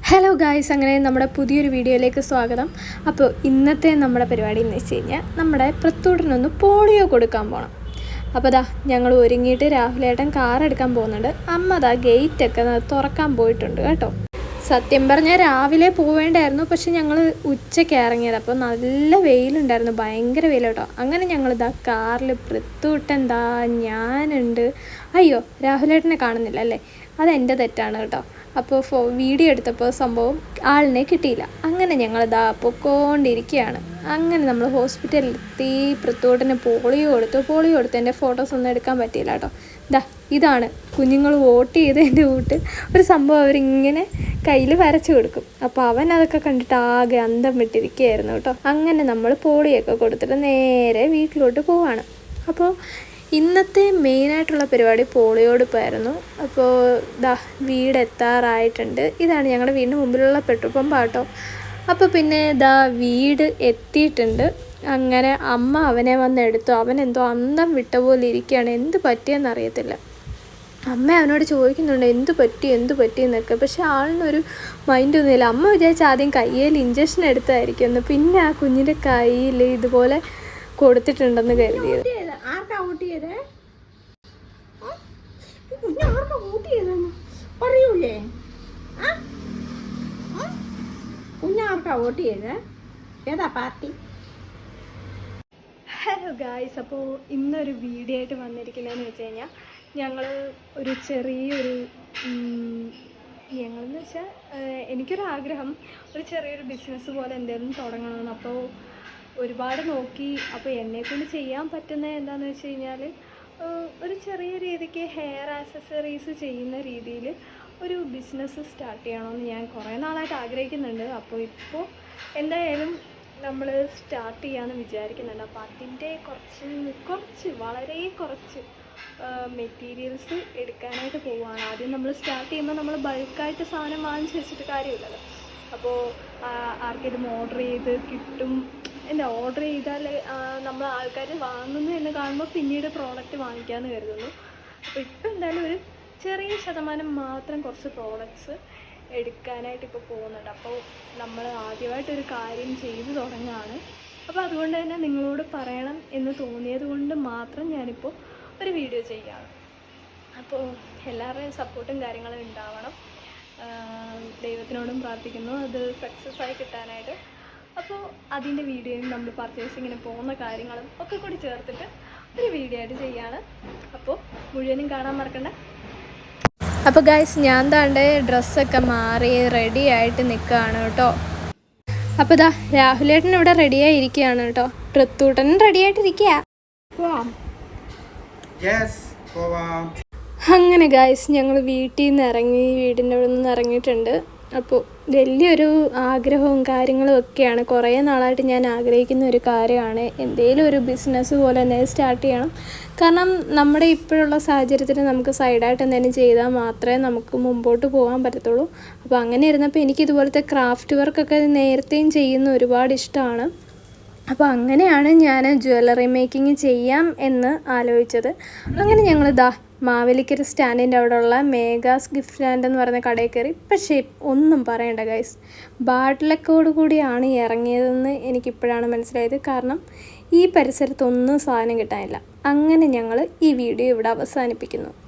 Hello guys, അങ്ങനെ നമ്മുടെ പുതിയൊരു വീഡിയോയിലേക്ക് സ്വാഗതം. അപ്പോൾ ഇന്നത്തെ നമ്മുടെ പരിപാടി എന്ന് വെച്ച് കഴിഞ്ഞാൽ നമ്മുടെ പ്രത്തൂടനൊന്ന് പോളിയോ കൊടുക്കാൻ പോകണം. അപ്പോൾ ദാ ഞങ്ങൾ ഒരുങ്ങിയിട്ട് രാഹുലേട്ടൻ കാർ എടുക്കാൻ പോകുന്നുണ്ട്. അമ്മ ദാ ഗേറ്റൊക്കെ തുറക്കാൻ പോയിട്ടുണ്ട് കേട്ടോ. സത്യം പറഞ്ഞാൽ രാവിലെ പോവേണ്ടായിരുന്നു, പക്ഷെ ഞങ്ങൾ ഉച്ചയ്ക്ക് ഇറങ്ങിയത്. അപ്പോൾ നല്ല വെയിലുണ്ടായിരുന്നു, ഭയങ്കര വെയിൽ കേട്ടോ. അങ്ങനെ ഞങ്ങൾ ഇതാ കാറിൽ പ്രത്തൂട്ടൻ ദാ ഞാനുണ്ട്. അയ്യോ, രാഹുലേട്ടനെ കാണുന്നില്ല അല്ലേ, അതെൻ്റെ തെറ്റാണ് കേട്ടോ. അപ്പോൾ വീഡിയോ എടുത്തപ്പോൾ സംഭവം ആളിനെ കിട്ടിയില്ല. അങ്ങനെ ഞങ്ങളിതാ പൊക്കോണ്ടിരിക്കുകയാണ്. അങ്ങനെ നമ്മൾ ഹോസ്പിറ്റലിലെത്തി പ്രത്തൂട്ടന് പോളിയോ കൊടുത്ത് എൻ്റെ ഫോട്ടോസ് ഒന്നും എടുക്കാൻ പറ്റിയില്ല കേട്ടോ. ഇതാണ് കുഞ്ഞുങ്ങൾ വോട്ട് ചെയ്തതിൻ്റെ കൂട്ട് ഒരു സംഭവം അവരിങ്ങനെ കയ്യിൽ വരച്ചു കൊടുക്കും. അപ്പോൾ അവൻ അതൊക്കെ കണ്ടിട്ട് ആകെ അന്തം വിട്ടിരിക്കുകയായിരുന്നു കേട്ടോ. അങ്ങനെ നമ്മൾ പോളിയൊക്കെ കൊടുത്തിട്ട് നേരെ വീട്ടിലോട്ട് പോവാണ്. അപ്പോൾ ഇന്നത്തെ മെയിനായിട്ടുള്ള പരിപാടി പോളിയോ കൊടുപ്പായിരുന്നു. അപ്പോൾ വീടെത്താറായിട്ടുണ്ട്. ഇതാണ് ഞങ്ങളുടെ വീടിന് മുമ്പിലുള്ള പെട്രോൾ പമ്പ് കേട്ടോ. അപ്പോൾ പിന്നെ വീട് എത്തിയിട്ടുണ്ട്. അങ്ങനെ അമ്മ അവനെ വന്നെടുത്തു. അവനെന്തോ അന്തം വിട്ട പോലെ ഇരിക്കുകയാണ്. എന്ത് പറ്റിയെന്നറിയത്തില്ല. അമ്മ അവനോട് ചോദിക്കുന്നുണ്ട് എന്ത് പറ്റി എന്നൊക്കെ. പക്ഷെ ആളിനൊരു മൈൻഡൊന്നുമില്ല. അമ്മ വിചാരിച്ച ആദ്യം കയ്യിൽ ഇഞ്ചക്ഷൻ എടുത്തായിരിക്കുമെന്ന്, പിന്നെ ആ കുഞ്ഞിൻ്റെ കയ്യിൽ ഇതുപോലെ കൊടുത്തിട്ടുണ്ടെന്ന് കരുതിയത്. പറയൂലേ കുഞ്ഞാർക്കാ വോട്ട് ചെയ്തേ? ഏതാ പാർട്ടി? ഹലോ ഗായ്സ്, അപ്പോൾ ഇന്നൊരു വീഡിയോ ആയിട്ട് വന്നിരിക്കുന്നതെന്ന് വെച്ച് കഴിഞ്ഞാൽ ഞങ്ങൾ ഒരു ചെറിയൊരു ഞങ്ങളെന്ന് വെച്ചാൽ എനിക്കൊരാഗ്രഹം ഒരു ചെറിയൊരു ബിസിനസ് പോലെ എന്തെങ്കിലും തുടങ്ങണമെന്ന്. അപ്പോൾ ഒരുപാട് നോക്കി. അപ്പോൾ എന്നെക്കൊണ്ട് ചെയ്യാൻ പറ്റുന്നത് എന്താണെന്ന് വെച്ച് കഴിഞ്ഞാൽ ഒരു ചെറിയ രീതിക്ക് ഹെയർ ആക്സസറീസ് ചെയ്യുന്ന രീതിയിൽ ഒരു ബിസിനസ് സ്റ്റാർട്ട് ചെയ്യണമെന്ന് ഞാൻ കുറേ നാളായിട്ട് ആഗ്രഹിക്കുന്നുണ്ട്. അപ്പോൾ ഇപ്പോൾ എന്തായാലും നമ്മൾ സ്റ്റാർട്ട് ചെയ്യാമെന്ന് വിചാരിക്കുന്നുണ്ട്. അപ്പോൾ അതിൻ്റെ വളരെ കുറച്ച് മെറ്റീരിയൽസ് എടുക്കാനായിട്ട് പോവുകയാണ്. ആദ്യം നമ്മൾ സ്റ്റാർട്ട് ചെയ്യുമ്പോൾ നമ്മൾ ബൾക്കായിട്ട് സാധനം വാങ്ങിച്ച് വെച്ചിട്ട് കാര്യമില്ലല്ലോ. അപ്പോൾ ആർക്കെങ്കിലും ഓർഡർ ചെയ്ത് കിട്ടും. ഓർഡർ ചെയ്താൽ നമ്മൾ ആൾക്കാർ വാങ്ങുന്നു എന്ന് കാണുമ്പോൾ പിന്നീട് പ്രോഡക്റ്റ് വാങ്ങിക്കാമെന്ന് കരുതുന്നു. അപ്പോൾ ഇപ്പോൾ എന്തായാലും ഒരു ചെറിയ ശതമാനം മാത്രം കുറച്ച് പ്രോഡക്റ്റ്സ് എടുക്കാനായിട്ട് ഇപ്പോൾ പോകുന്നുണ്ട്. അപ്പോൾ നമ്മൾ ആദ്യമായിട്ടൊരു കാര്യം ചെയ്തു തുടങ്ങുകയാണ്. അപ്പോൾ അതുകൊണ്ട് തന്നെ നിങ്ങളോട് പറയണം എന്ന് തോന്നിയത് കൊണ്ട് മാത്രം ഞാനിപ്പോൾ ഒരു വീഡിയോ ചെയ്യുകയാണ്. അപ്പോൾ എല്ലാവരുടെയും സപ്പോർട്ടും കാര്യങ്ങളും ഉണ്ടാവണം. ദൈവത്തിനോടും പ്രാർത്ഥിക്കുന്നു അത് സക്സസ് ആയി കിട്ടാനായിട്ട്. അപ്പോൾ അതിൻ്റെ വീഡിയോയും നമ്മൾ പർച്ചേസിങ്ങിന് പോകുന്ന കാര്യങ്ങളും ഒക്കെ കൂടി ചേർത്തിട്ട് ഒരു വീഡിയോ ആയിട്ട് ചെയ്യാണ്. അപ്പോൾ മുഴുവനും കാണാൻ മറക്കണ്ട. അപ്പോൾ ഗൈസ്, ഞാൻ താണ്ട് ഡ്രസ്സൊക്കെ മാറി റെഡി ആയിട്ട് നിൽക്കുകയാണ് കേട്ടോ. അപ്പോൾ രാഹുലേട്ടൻ ഇവിടെ റെഡിയായി ഇരിക്കുകയാണ് കേട്ടോ. പ്രത്തൂട്ടനും റെഡി ആയിട്ടിരിക്കുക. അങ്ങനെ ഗൈസ്, ഞങ്ങൾ വീട്ടിൽ നിന്ന് വീടിൻ്റെ അവിടെ നിന്ന് ഇറങ്ങിയിട്ടുണ്ട്. അപ്പോൾ വലിയൊരു ആഗ്രഹവും കാര്യങ്ങളും ഒക്കെയാണ്. കുറേ നാളായിട്ട് ഞാൻ ആഗ്രഹിക്കുന്ന ഒരു കാര്യമാണ് എന്തെങ്കിലും ഒരു ബിസിനസ് പോലെ എന്തെങ്കിലും സ്റ്റാർട്ട് ചെയ്യണം. കാരണം നമ്മുടെ ഇപ്പോഴുള്ള സാഹചര്യത്തിൽ നമുക്ക് സൈഡായിട്ട് എന്തെങ്കിലും ചെയ്താൽ മാത്രമേ നമുക്ക് മുമ്പോട്ട് പോകാൻ പറ്റത്തുള്ളൂ. അപ്പോൾ അങ്ങനെ ഇരുന്നപ്പോൾ എനിക്കിതുപോലത്തെ ക്രാഫ്റ്റ് വർക്കൊക്കെ നേരത്തെയും ചെയ്യുന്ന ഒരുപാട് ഇഷ്ടമാണ്. അപ്പോൾ അങ്ങനെയാണ് ഞാൻ ജ്വല്ലറി മേക്കിങ് ചെയ്യാം എന്ന് ആലോചിച്ചത്. അങ്ങനെ ഞങ്ങൾ മാവേലിക്കര സ്റ്റാൻഡിൻ്റെ അവിടെയുള്ള മേഘാസ് ഗിഫ്റ്റ് ലാൻഡ് എന്ന് പറയുന്ന കടയിൽ കയറി. പക്ഷേ ഒന്നും പറയണ്ട ഗൈസ്, ബാഡ് ലക്കോട് കൂടിയാണ് ഇറങ്ങിയതെന്ന് എനിക്കിപ്പോഴാണ് മനസ്സിലായത്. കാരണം ഈ പരിസരത്തൊന്നും സാധനം കിട്ടാനില്ല. അങ്ങനെ ഞങ്ങൾ ഈ വീഡിയോ ഇവിടെ അവസാനിപ്പിക്കുന്നു.